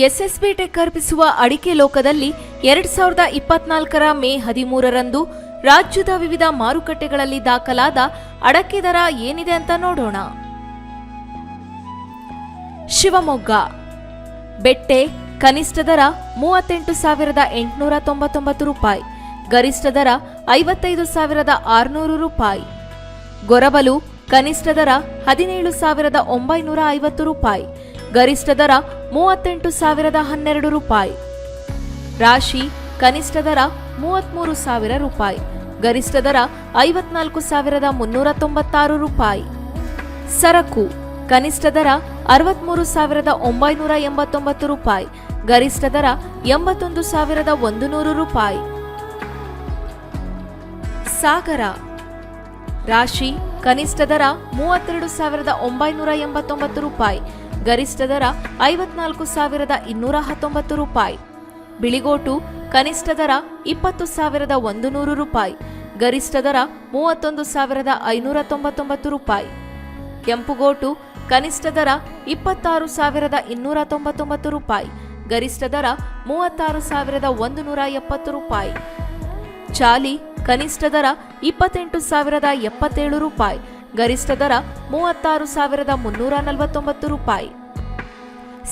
SSB tech ಅರ್ಪಿಸುವ ಅಡಿಕೆ ಲೋಕದಲ್ಲಿ 2024ರ ಮೇ 13ರಂದು ರಾಜ್ಯದ ವಿವಿಧ ಮಾರುಕಟ್ಟೆಗಳಲ್ಲಿ ದಾಖಲಾದ ಅಡಕೆ ದರ ಏನಿದೆ ಅಂತ ನೋಡೋಣ. ಶಿವಮೊಗ್ಗ ಬೆಟ್ಟೆ ಕನಿಷ್ಠ ದರ 38,899 ರೂಪಾಯಿ, ಗರಿಷ್ಠ ದರ 55,600 ರೂಪಾಯಿ. ಗೊರಬಲು ಕನಿಷ್ಠ ದರ 17,950 ರೂಪಾಯಿ, ಗರಿಷ್ಠ ದರ 38,012 ರೂಪಾಯಿ. ರಾಶಿ ಕನಿಷ್ಠ ದರ 33,000 ರೂಪಾಯಿ, ಗರಿಷ್ಠ ದರ 54,396 ರೂಪಾಯಿ. ಸರಕು ಕನಿಷ್ಠ ದರ 63,989 ರೂಪಾಯಿ, ಗರಿಷ್ಠ ದರ 81,100 ರೂಪಾಯಿ. ಸಾಗರ ರಾಶಿ ಕನಿಷ್ಠ ದರ 32,989 ರೂಪಾಯಿ, ಗರಿಷ್ಠ ದರ 54,219 ರೂಪಾಯಿ. ಬಿಳಿಗೋಟು ಕನಿಷ್ಠ ದರ 20,100 ರೂಪಾಯಿ, ಗರಿಷ್ಠ ದರ 31,599 ರೂಪಾಯಿ. ಕೆಂಪುಗೋಟು ಕನಿಷ್ಠ ದರ 26,299 ರೂಪಾಯಿ, ಗರಿಷ್ಠ ದರ 36,170 ರೂಪಾಯಿ. ಚಾಲಿ ಕನಿಷ್ಠ ದರ 28,077 ರೂಪಾಯಿ, ಗರಿಷ್ಠ ದರ 36,349 ರೂಪಾಯಿ.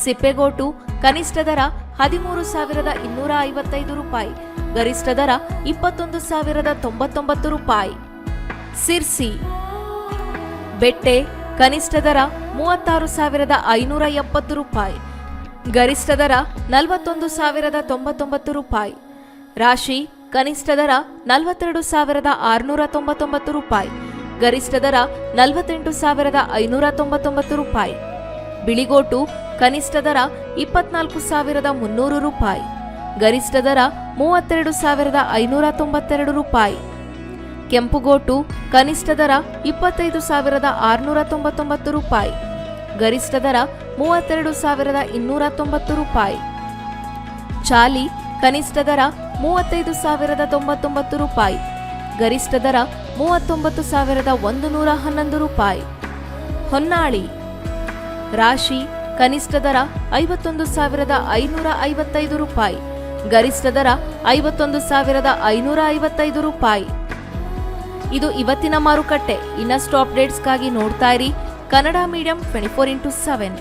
ಸಿಪ್ಪೆಗೋಟು ಕನಿಷ್ಠ ದರ 13,255 ರೂಪಾಯಿ, ಗರಿಷ್ಠ ದರ 21,099 ರೂಪಾಯಿ. ಸಿರ್ಸಿ ಬೆಟ್ಟೆ ಕನಿಷ್ಠ ದರ 36,570 ರೂಪಾಯಿ, ಗರಿಷ್ಠ ದರ 41,099 ರೂಪಾಯಿ. ರಾಶಿ ಕನಿಷ್ಠ ದರ 42,699 ರೂಪಾಯಿ, ಗರಿಷ್ಠ ದರ 48,599 ರೂಪಾಯಿ. ಬಿಳಿಗೋಟು ಕನಿಷ್ಠ ದರ 24,300 ರೂಪಾಯಿ, ಗರಿಷ್ಠ ದರ 32,592 ರೂಪಾಯಿ. ಕೆಂಪುಗೋಟು ಕನಿಷ್ಠ ದರ 25,699 ರೂಪಾಯಿ, ಗರಿಷ್ಠ ದರ 32,290 ರೂಪಾಯಿ. ಚಾಲಿ ಕನಿಷ್ಠ ದರ 35,099 ರೂಪಾಯಿ, ಗರಿಷ್ಠ ದರ 39,111 ರೂಪಾಯಿ. ಹೊನ್ನಾಳಿ ರಾಶಿ ಕನಿಷ್ಠ ದರ 51,555 ರೂಪಾಯಿ, ಗರಿಷ್ಠ ದರ 51,555 ರೂಪಾಯಿ. ಇದು ಇವತ್ತಿನ ಮಾರುಕಟ್ಟೆ. ಇನ್ನಷ್ಟು ಅಪ್ಡೇಟ್ಸ್ಗಾಗಿ ನೋಡ್ತಾ ಇರಿ ಕನ್ನಡ ಮೀಡಿಯಂ 24x7.